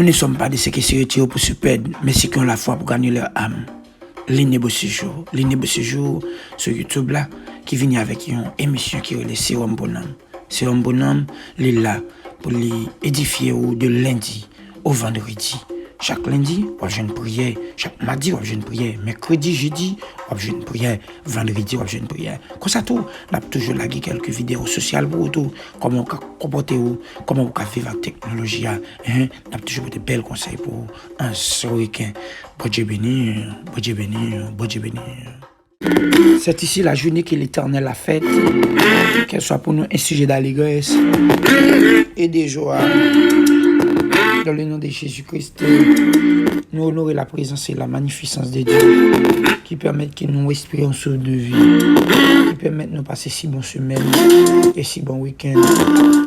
Nous ne sommes pas de ceux qui se retirent pour se perdre, mais ceux qui ont la foi pour gagner leur âme. L'inébo séjour sur YouTube là, qui vient avec une émission qui est le Sérum Bonhomme. Sérum Bonhomme, il est là pour les édifier de lundi au vendredi. Chaque lundi, on a une prière. Chaque mardi, on a une prière. Mercredi, jeudi, on a une prière. Vendredi, on a une prière. Comme ça, tout, on a toujours lagué quelques vidéos sociales pour tout. Comment on peut comporter, comment on peut vivre la technologie. On a toujours des belles conseils pour un seul week-end. Bon Dieu béni, bon Dieu béni, bon Dieu béni. C'est ici la journée que l'Éternel a faite. Qu'elle soit pour nous un sujet d'allégresse et de joie. Dans le nom de Jésus-Christ, nous honorer la présence et la magnificence de Dieu qui permettent que nous respirions sur de vie, qui permettent de nous passer si bonnes semaines et si bons week-ends.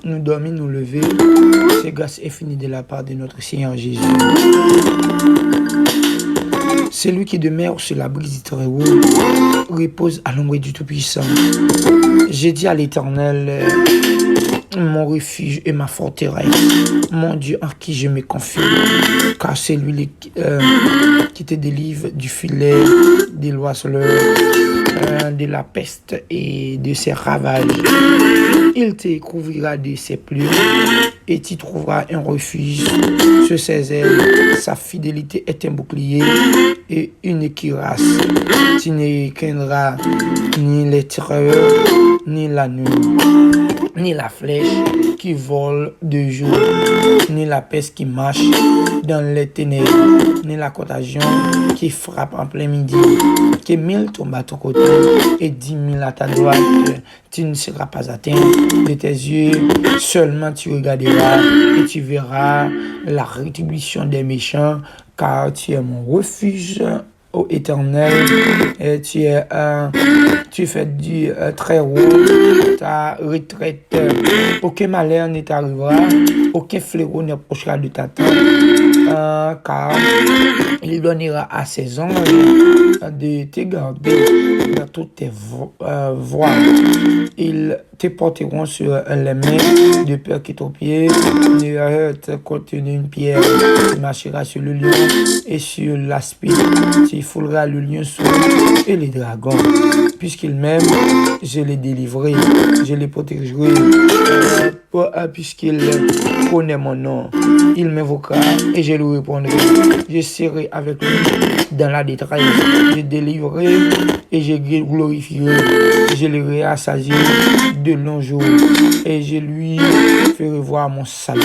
Nous dormir, nous lever, c'est grâce infinie de la part de notre Seigneur Jésus. C'est lui qui demeure sur la brise du Très-Haut, repose à l'ombre du Tout-Puissant. J'ai dit à l'Éternel, mon refuge et ma forteresse, mon Dieu en qui je me confie, car c'est lui qui te délivre du filet, des l'oiseleur, de la peste et de ses ravages. Il te couvrira de ses plumes et tu trouveras un refuge sur ses ailes. Sa fidélité est un bouclier et une cuirasse. Tu ne craindras ni les terreurs, ni la nuit, ni la flèche qui vole de jour, ni la peste qui marche dans les ténèbres, ni la contagion qui frappe en plein midi. Que 1000 tombent à ton côté et 10 000 à ta droite, tu ne seras pas atteint. De tes yeux seulement tu regarderas et tu verras la rétribution des méchants, car tu es mon refuge, ô Éternel, et tu fais du très haut ta retraite. Aucun malheur ne t'arrivera, aucun fléau n'approchera de ta tente, car il donnera à ses anges de te garder dans toutes tes voies. Ils te porteront sur les mains de peur que ton pied ne heurte contre une pierre. Tu marcheras sur le lion et sur l'aspide. Tu fouleras le lionceau et les dragons. Puisqu'il m'aime, je les délivrerai, je les protégerai. Puisqu'il connaît mon nom, il m'invoquera et je lui répondrai. Je serai avec lui dans la détresse. Je délivrerai et je glorifierai. Je le rassasierai de longs jours et je lui ferai voir mon salut.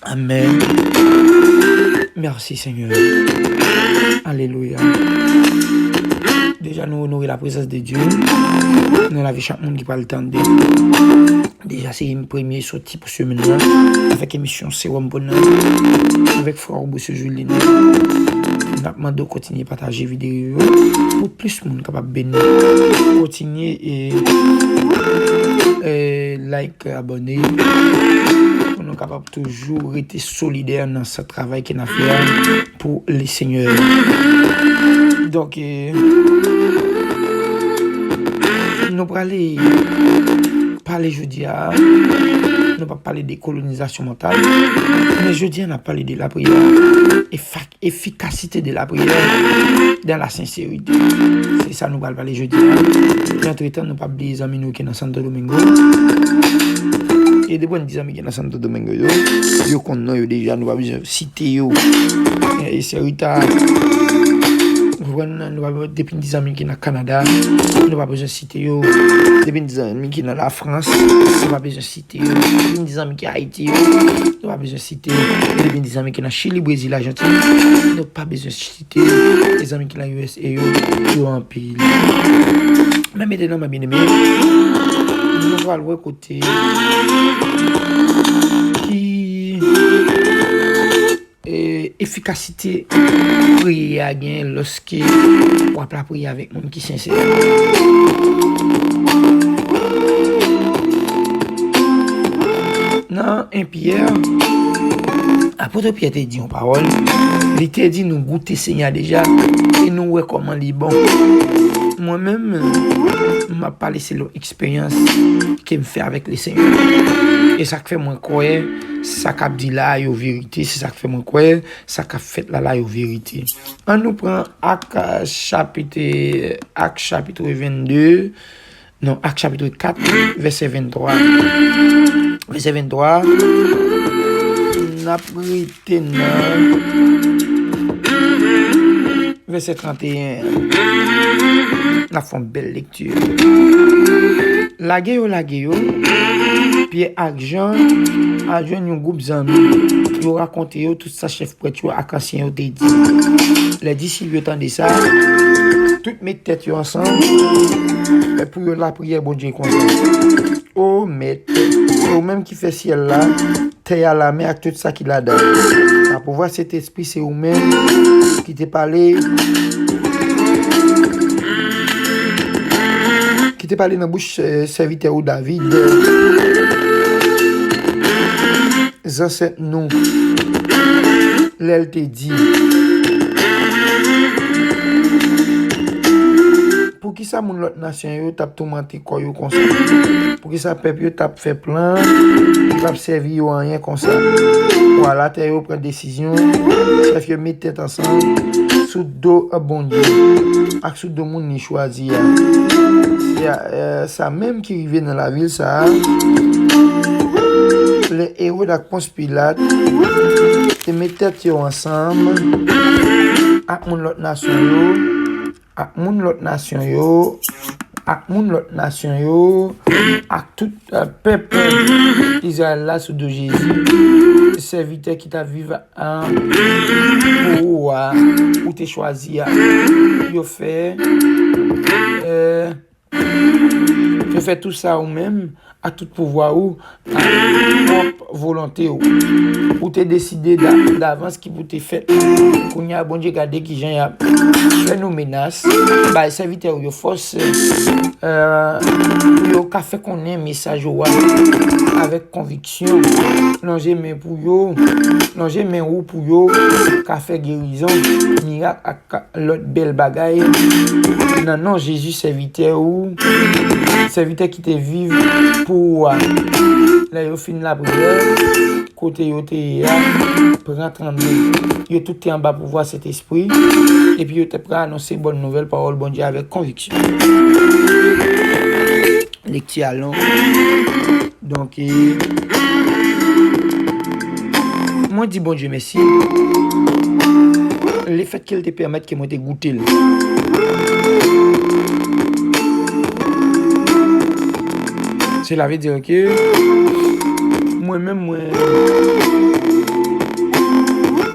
Amen. Merci Seigneur. Alléluia. Déjà, nous honorer la présence de Dieu. Nous avons chaque monde qui parle le temps de. Déjà, c'est une première sortie pour ce maintenant. Avec l'émission Sérum Bonhomme. Avec Frère Boussou Julien. Nous demandons de continuer à partager la vidéo. Pour plus de monde capable de bénir. Continuer et like, abonner. Pour nous capables toujours rester solidaires dans ce travail qu'on a fait pour les seigneurs. Donc, nous allons parler jeudi, nous allons parler de colonisation mentale, mais jeudi on a parlé de la prière, efficacité de la prière dans la sincérité. C'est ça nous allons parler jeudi. Entre-temps, nous pas oublier les amis qui sont dans Santo Domingo. Et des bons amis qui sont dans Santo Domingo, yo connaissons déjà, nous avons cité et c'est retard. Nous avons des amis qui sont au Canada, nous n'avons pas besoin de citer. Des amis qui sont en France, nous n'avons pas besoin de citer. Des amis qui sont en Haïti, nous n'avons pas besoin de citer. Des amis qui sont en Chili, Brésil, Argentine, nous n'avons pas besoin de citer. Des amis qui sont en USA, nous avons un pays. Mais maintenant, ma bien-aimée, nous allons voir côté qui efficacité prier à gain lorsque on va prier avec monde qui sincère. Non, un Pierre, apôtre Pierre te dit en parole, il te dit nous goûter Seigneur déjà et nous voir comment il est bon. Moi-même, m'a pas laissé l'expérience qu'il me fait avec les Seigneurs. Et ça fait moi croire ça qu'a dit là yo vérité, c'est ça que fait mon quoi, ça qu'a fait là yo vérité. On nous prend Acte chapitre 22, non, Acte chapitre 4 verset 23. Verset 23 n'a prêté verset 31. La font belle lecture. La gueule, puis argent un groupe d'amis. Yo raconté yo tout ça chef prêtre ak ancien yo te dit. Les disciples entendent ça. Toutes mes têtes yo ensemble pour la prière bon Dieu comme ça. Oh maître, au même qui fait ciel là, terre à la mer avec tout ça qu'il a dedans. Pour voir cet esprit c'est ou même qui te parlait dans la bouche serviteur ou David. Ancêtres nous, l'elle te dit. Pour qui ça mon l'autre nation yo t'a tourmenté quoi yo comme ça. Pour qui ça peuple yo t'a fait plein, il va servir yo rien comme ça. Voilà, t'es yo prend décision, chef yo met tête ensemble sous dos bon Dieu. Ak sous dos moun ni choisi. Ça même qui vivait dans la ville ça. Les héros de Ponce Pilate te mettent tête yo ensemble ak mon l'autre nation yo. Ak moun lot nation yo, ak tout peuple Israël là sous de Jésus, serviteur qui t'a vivre en ou t'es choisi yo fait tout ça ou même à tout pouvoir ou à propre volonté ou t'es décidé d'avance qui vous t'es fait qu'on y a bon Dieu garder qui j'en a fait nous menace bah serviteur yo force yo ka fait qu'on ait message avec conviction non j'ai mais pour yo non j'ai mais ou pour yo ka fait guérison miracle ak l'autre belle bagaille non Jésus serviteur qui te vive pour là yo fin la prière côté yo te prend 30 yo tout est en bas pour voir cet esprit et puis yo te prend annoncer bonne nouvelle parole bon Dieu avec conviction lecture long donc moi dis bon Dieu merci le fait qu'il te permette que moi te goûter cela veut dire que moi-même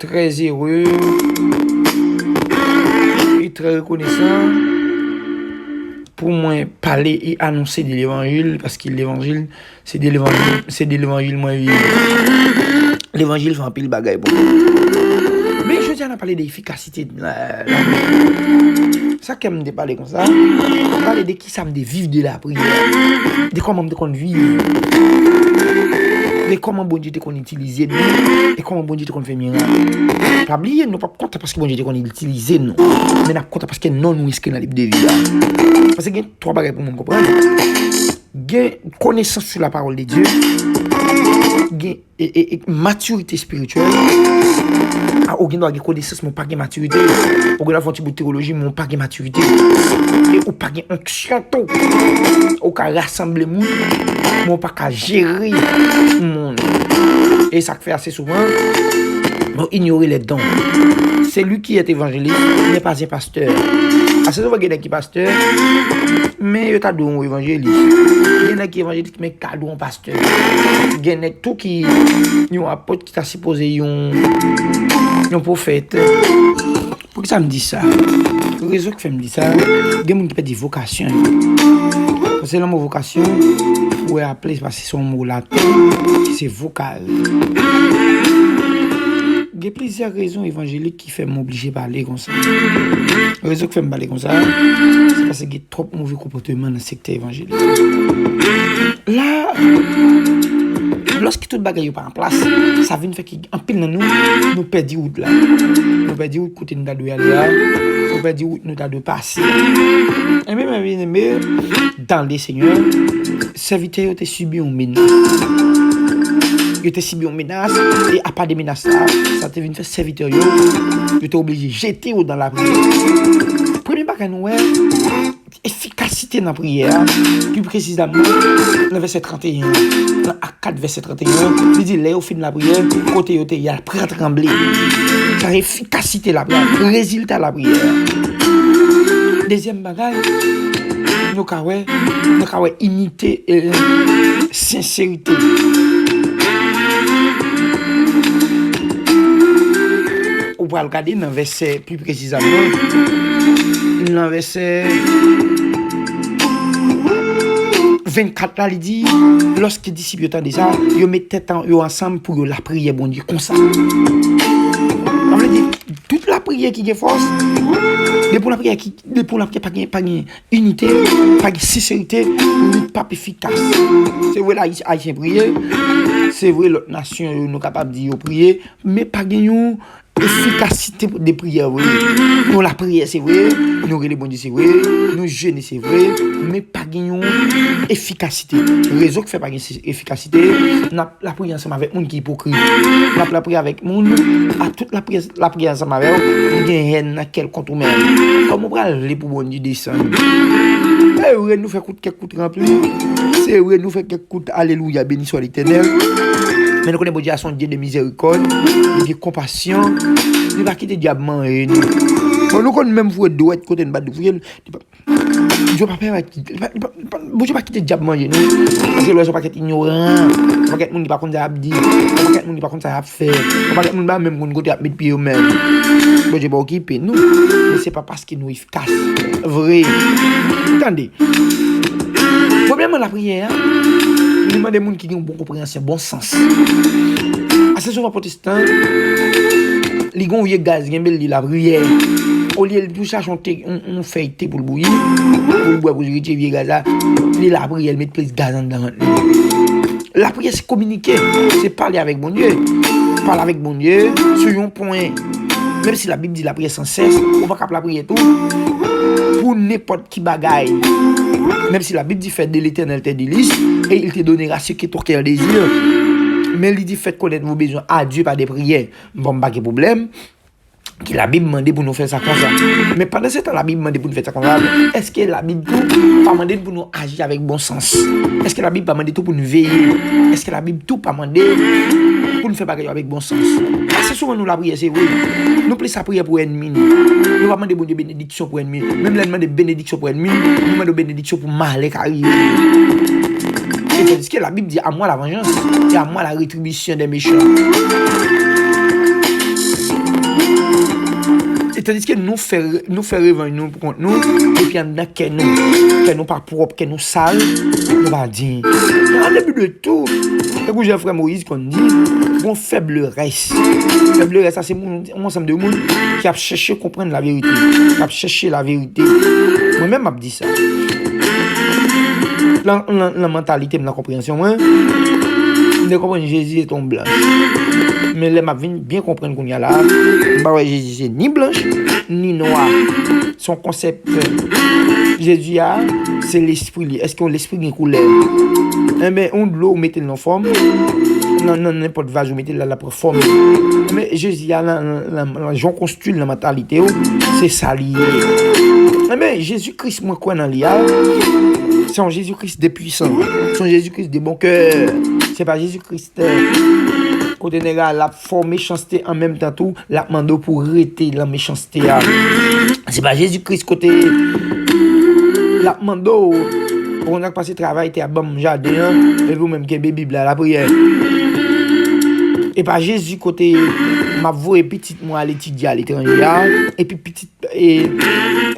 très heureux et très reconnaissant pour moi parler et annoncer de l'évangile parce que l'évangile c'est de l'évangile moi l'évangile fait un pile bagaille bon mais je tiens à parler d'efficacité de la ça que me parler comme ça parler de qui ça me de vivre de la prière de comment me de vivre de comment bon Dieu te qu'on utiliser et comment bon Dieu te qu'on fait miracle pas oublier nous pas compte parce que bon Dieu te qu'on utiliser nous mais n'a compte parce que non nous risquer dans la de vie parce que trois bagages pour me comprendre gain connaissance sur la parole de Dieu gain et maturité spirituelle au gain doit connaissance mon pas gain maturité au gain la fonte de théologie mon pas gain maturité et au pas gain onction tout au ca rassembler monde mon pas ca gérer monde et ça fait assez souvent on ignorer les dons c'est lui qui est évangéliste il n'est pas un pasteur à ce moment il y a qui pasteur mais il t'a donné un évangéliste il y a qui évangéliste mais cadeau un pasteur il y a tout qui un apôtre qui t'a supposé un prophète pour que ça me dit ça le réseau qui fait me dire ça il y a des gens qui peut dire vocation c'est le mot vocation ou appeler parce que c'est un mot latin c'est vocal. Il y a plusieurs raisons évangéliques qui font m'obliger à parler comme ça. La raison qui fait me parler comme ça, c'est parce qu'il y a trop de mauvais comportements dans le secteur évangélique. Là, lorsque tout le bagage n'est pas en place, ça vient faire qu'en pile dans nous perdons route là. Nous perdons route côté nous d'aller là. Nous perdons route nous d'aller passer. Et même dans les seigneurs, serviteurs ont subi une menace. Yo te subi une menace et à part des menaces ça te vient faire serviteur yo. Yo te obligé jeter dans la prière. Premier bagage nous efficacité dans la prière, plus précisément dans verset 31, dans Acte verset 31, il dit là au fin de la prière, côté yo te y a prêt trembler. Ça efficacité la prière, résultat la prière. Deuxième bagage, nous avons unité et sincérité. On va regarder dans le verset plus précisément. Dans le verset 24 là, il dit, lorsque les disciples entendent ça, ils mettent tête ensemble pour la prière, bon Dieu, comme ça. On veut dire, toute la prière qui est force, pour la prière pas de unité, pas de sincérité, pas efficace. C'est vrai, là, Haïtien prier, c'est vrai, l'autre nation, nous sommes capables de dire prier, mais pas de efficacité des prières. Nous, la prière, c'est vrai, nous, les bon Dieu, c'est vrai, nous, jeûner, c'est vrai, mais pas de efficacité. Le réseau qui fait pas d'efficacité, la prière ensemble avec monde qui est hypocrite. La prière avec monde, à toute la prière ensemble avec eux, il y a une quel compte ou même. Comme on va aller pour bon Dieu descendre. C'est vrai, nous fait quelques coups remplis. C'est vrai, nous fait quelques coups, alléluia, béni soit l'Éternel. Mais nous connaissons Dieu à son Dieu de miséricorde, de compassion. Il ne va pas quitter le diable. Nous connaissons même vous doit être côté de bas de vous. Dieu pas faire Dieu pas quitter le diable manger nous. Parce que le pas être ignorant. Pas être monde qui pas connaît ça dit. Pas être monde qui pas connaît ça faire. Pas être monde même qu'on côté mettre pied même. Dieu pas occuper nous. Mais c'est pas parce que nous efficace. Vrai. Attendez. Problème la prière. Il demande des gens qui ont une bonne compréhension, bon sens. Assez souvent protestants, ils ont un gaz, ils ont la prière. Au lieu de chercher on fait thé pour le bouillir, pour le boire, pour le vieux gaz là, la prière, mettre plus de gaz dedans. La prière, c'est communiquer, c'est parler avec mon Dieu. Parler avec mon Dieu sur un point. Même si la Bible dit la prière sans cesse, on va capter la prière tout pour n'importe qui bagaille. Même si la Bible dit fait de l'Éternel tes délices et il te donnera ce que ton cœur désire. Mais il dit fait connaître vos besoins à Dieu par des prières. Bon, pas de problème. Que la Bible demande pour nous faire ça comme ça. Mais pendant ce temps, la Bible demande pour nous faire ça comme ça. Est-ce que la Bible tout pas demandé pour nous agir avec bon sens? Est-ce que la Bible pas demandé tout pour nous veiller? Est-ce que la Bible tout pas demandé pour nous faire bagaille avec bon sens? Assez souvent nous la prière c'est oui. Nous plaisons sa prière pour ennemi. Nous pas demander bon Dieu bénédiction pour ennemi. Même là demander bénédiction pour ennemi, nous demandons bénédiction pour mal qui arrive. Et tandis que la Bible dit à moi la vengeance et à moi la rétribution des méchants. Et tandis que nous faisons revenir nous contre nous, et puis en que nous pas propres, que nous sales, nous va dire, en début de tout, c'est que j'ai frère Moïse qu'on dit, bon faiblesse. Faiblesse, ça c'est un ensemble de monde qui a cherché à comprendre la vérité, qui a cherché la vérité. Moi-même, je dis ça. La mentalité, la compréhension, moi, je comprends que Jésus est un blanc. Mais les m'a bien comprendre qu'on y a là, Jésus c'est ni blanche ni noir. Son concept Jésus a c'est l'esprit. Est-ce que l'esprit a une couleur? Mais on de l'eau mettez dans forme. Non n'importe vase vous mettez la forme. Mais Jésus a la Jean constitue la mentalité c'est ça lié. Mais Jésus-Christ moi quoi dans l'IA? C'est un Jésus-Christ de puissant. C'est un Jésus-Christ de bon cœur. C'est pas Jésus-Christ côté négal la forme méchanceté en même temps tout la mando pour arrêter la méchanceté. C'est pas Jésus-Christ côté la mando on a passé travail était à bon jardin et vous même que Bible la prière. Et pas Jésus côté m'a voué petite moi à l'étudier à l'étranger et puis petite et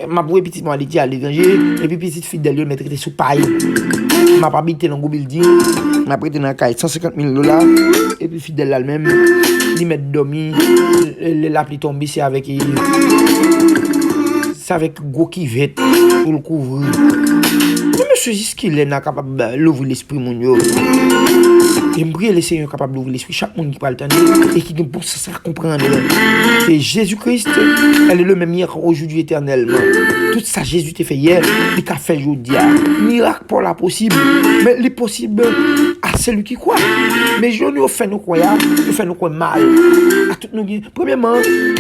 m'a voué petite moi à l'étudier à l'étranger et puis petite fille de lui mettre sous paille. M'a pas habité dans un building, m'a prêté dans caille $150,000 et puis fidèle elle-même, il met dormi, l'appli tombé c'est avec gros qui vête pour le couvrir. Mais monsieur jusqu'il est capable d'ouvrir l'esprit mon yo. J'aimerais le Seigneur capable d'ouvrir l'esprit chaque monde qui parle entendre et qui ne peut pas comprendre. Et Jésus-Christ, elle est le même hier aujourd'hui éternellement. Tout ça Jésus t'a fait hier, il t'a fait aujourd'hui. Miracle pour la possible, mais les possibles à c'est lui qui croit. Mais je nous fait nous croire, nous fait nous croire mal. À tout nous. Premièrement,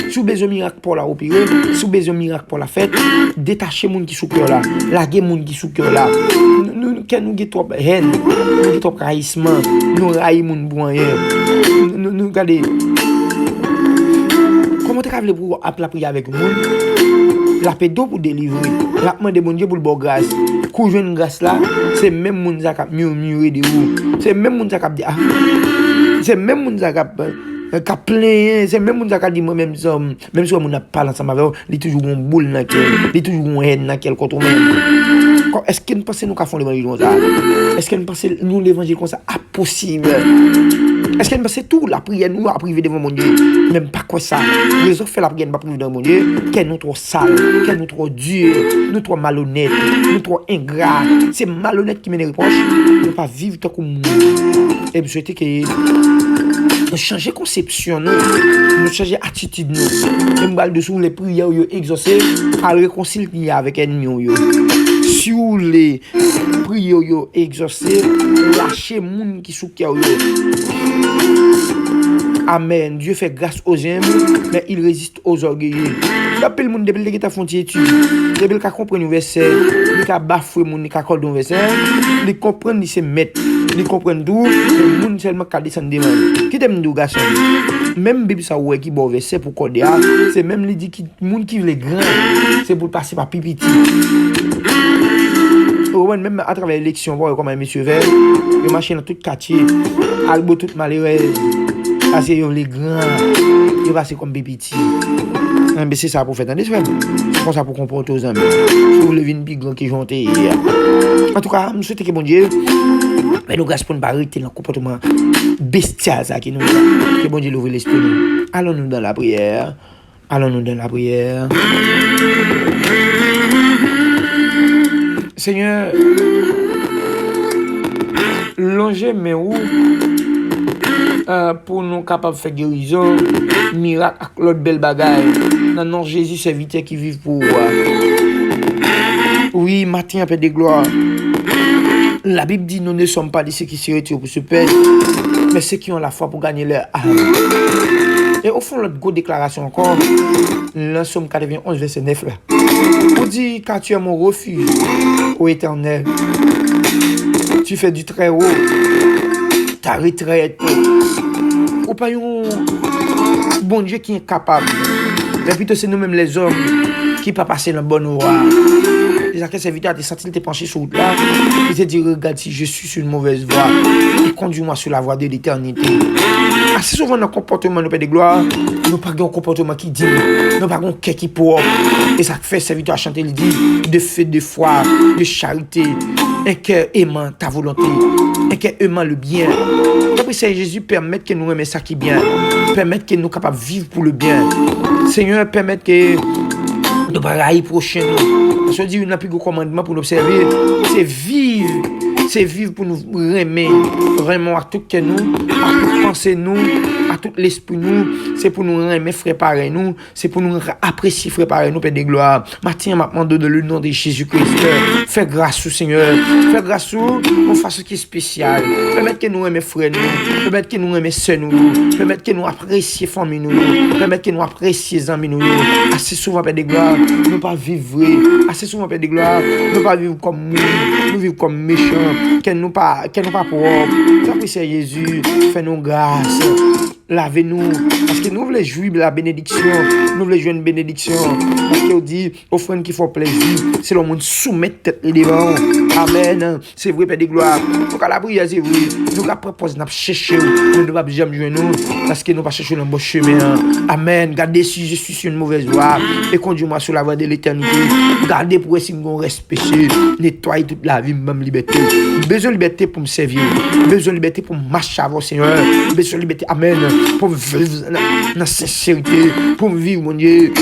si vous besoin miracle pour la opérer, si vous besoin miracle pour la fête, détachez moun qui sous cœur là, laguez moun qui sous cœur là. Nous avons trop haine, nous avons trop trahissement, nous raillons moun boyen. Nous regardez. Comment tu as pour appeler la prière avec nous? La paix d'eau pour délivrer. La demande de bon Dieu pour le bon grâce. Quand je une grâce là, c'est même moun qui a murmuré de vous. C'est même moun qui a dit ah. C'est même moun qui a plein, c'est même moun qui a dit moi même ça, même si on n'a pas ensemble avec vous, il toujours une boule dans quel, il toujours une haine dans quel contre même. Est-ce que nous pensons nous qu'à fond l'évangile comme ça? Est-ce que nous pensons nous l'évangile comme ça impossible? Est-ce que nous pensons tout la prière nous à priver devant mon Dieu? Même pas quoi ça. Les autres fait la prière pas priver devant mon Dieu. Qu'elle nous trop sale, qu'elle nous trop dur, nous trop malhonnête, nous trop ingrat. C'est malhonnête qui me reproche. Ne pas vivre tant comme nous. Et je souhaite que nous changer conception nous changer attitude nous. Même balle dessous les prières yo exaucées à réconcilier avec ennemi yo. Si vous les prières yo exaucées, lâchez moun qui sous cœur yo. Amen. Dieu fait grâce aux humbles, mais il résiste aux orgueilleux. L'appel moun depuis que tu as fait une étude, depuis que tu comprends un verset, depuis que tu as bafoué moun qui accorde un verset, ils comprennent, ils se mettent, ils comprennent d'où, le moun seulement qui descend des mains. Qui t'aime d'où garçon? Même Bible ça ouais qui bon verset pour coder, c'est même les dit qui moun qui les grands, c'est pour passer par pipiti. Même à travers l'élection, voir comment monsieur vert, le machin dans tout quartier, albo tout malheureux. Parce que les grands, ils passent comme pipiti. Mais c'est ça pour faire dans des frères. C'est comme ça pour comporter aux amis. Si vous levez une big grand qui jonte. En tout cas, je souhaite que bon Dieu, mais nous grâce pour ne pas arrêter le comportement bestial ça qui nous que bon Dieu l'ouvre l'esprit. Allons-nous dans la prière. Allons-nous dans la prière. Seigneur, longez mes roues pour nous capables de faire guérison, miracle avec l'autre belle bagaille. Dans le nom de Jésus, serviteur qui vivent pour moi. Oui, matin, un peu de gloire. La Bible dit nous ne sommes pas de ceux qui se retirent pour se perdre, mais ceux qui ont la foi pour gagner leur âme. Et au fond, notre grosse déclaration encore, le Somme 91, verset 9 là. On dit, car tu es mon refuge, ô Éternel, tu fais du très haut ta retraite. Ou pas un bon Dieu qui est capable. Mais plutôt c'est nous-mêmes les hommes qui ne pas passer dans le bon horaire. Les acteurs serviteurs, des sentinelles, t'es penché sur route là. Ils te disent, regarde si je suis sur une mauvaise voie. Et conduis-moi sur la voie de l'éternité. Assez souvent, dans le comportement de de gloire, nous pas un comportement qui dit, nous pas un cœur qui pour. Et ça fait serviteur à chanter, il dit, de feu, de foi, de charité, un cœur aimant ta volonté, un cœur aimant le bien. Après ça, Jésus permet que nous aimions ça qui est bien, permet que nous sommes capables de vivre pour le bien. Seigneur, permet que nous ne pas railler prochain. Parce que Dieu n'a plus de commandement pour nous observer, c'est vivre. C'est vivre pour nous aimer vraiment à tout que nous, à toute pensée nous, à tout l'esprit nous. C'est pour nous aimer frère pareil nous, c'est pour nous apprécier frère pareil nous, Père de gloire. Matin, maintenant, dans le nom de Jésus-Christ, fais grâce au Seigneur, fais grâce on fasse ce qui est spécial. Permettre que nous aimer frère nous, permettre que nous aimer sœur nous, permettre que nous apprécier famille nous, permettre que nous apprécier amis nous. Assez souvent, Père de gloire, nous pas vivre, assez souvent, Père de gloire, nous pas vivre comme nous vivons comme méchants. Qu'elle nous pas propre. C'est Jésus, fais-nous grâce. Lavez-nous. Parce que nous voulons jouir de la bénédiction. Nous voulons jouer une bénédiction. Parce qu'il dit, offrande qui font plaisir, c'est le monde soumettre tête devant. Amen. C'est vrai, Père de gloire. Donc à la prière, c'est vrai. Nous avons proposé de chercher. Nous ne devons pas jamais jouer nous. Parce que nous ne pas chercher le bon chemin. Amen. Gardez si je suis sur une mauvaise voie. Et conduis-moi sur la voie de l'éternité. Gardez pour essayer de me respecter. Nettoyer toute la vie, même liberté. Besoin de liberté pour me servir. Besoin de liberté pour marcher avant Seigneur. Besoin de liberté. Amen. Pour vivre dans la sincérité. Pour vivre, mon Dieu.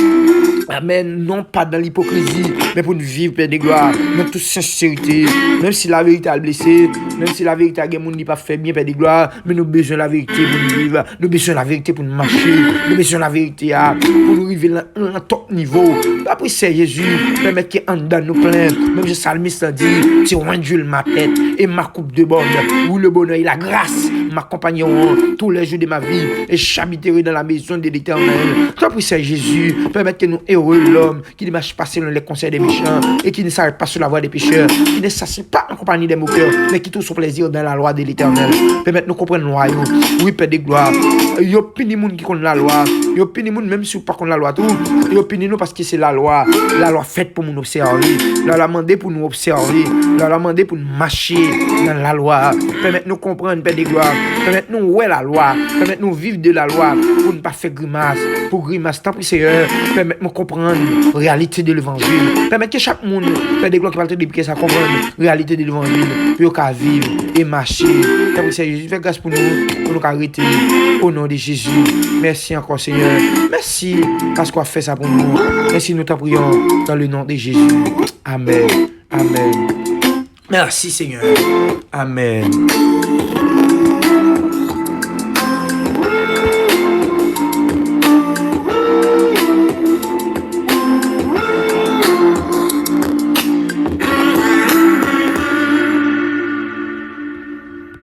Amen. Non pas dans l'hypocrisie, mais pour nous vivre, Père de gloire, dans toute sincérité. Même si la vérité a blessé, même si la vérité a des gens qui pas fait bien, Père de gloire, mais nous besoin de la vérité pour nous vivre. Nous besoin de la vérité pour nous marcher. Nous besoin de la vérité pour nous arriver à un top niveau. Après, c'est Jésus, permettre qu'il en donne nous plein. Même le psalmiste a dit, tu rendules ma tête et ma coupe de bonne. Où le bonheur et la grâce m'accompagneront tous les jours de ma vie et j'habiterai dans la maison de l'Éternel. Toi, pour c'est Jésus, permettre que nous heureux l'homme qui ne marche pas selon les conseils des méchants et qui ne s'arrête pas sur la voie des pécheurs, qui ne s'assied pas en compagnie des moqueurs, mais qui trouve son plaisir dans la loi de l'Éternel. Permettre nous comprendre loi. Oui, Père de gloire. Yo pini moun qui connaît la loi. Yo pini moun même si vous pas connaît la loi tout. Yo pini nous parce que c'est la loi faite pour nous observer. La loi mandée pour nous observer. La loi mandée pour nous marcher dans la loi. Permettre nous comprendre, Père de gloire. Permettre nous ouais la loi. Permettre nous vivre de la loi pour ne pas faire grimace. Pour grimace, tant pis Seigneur. Permettre nous comprendre la réalité de l'évangile. Permettre que chaque monde, Père de gloire qui parle de Bible, ça comprenne la réalité de l'évangile. Pour qu'on vivre et marcher. Tant pis Seigneur, fais grâce pour nous arrêter. Au nom de Jésus. Merci encore Seigneur. Merci parce qu'on a fait ça pour nous. Merci, nous t'en prions dans le nom de Jésus. Amen. Amen. Merci Seigneur. Amen.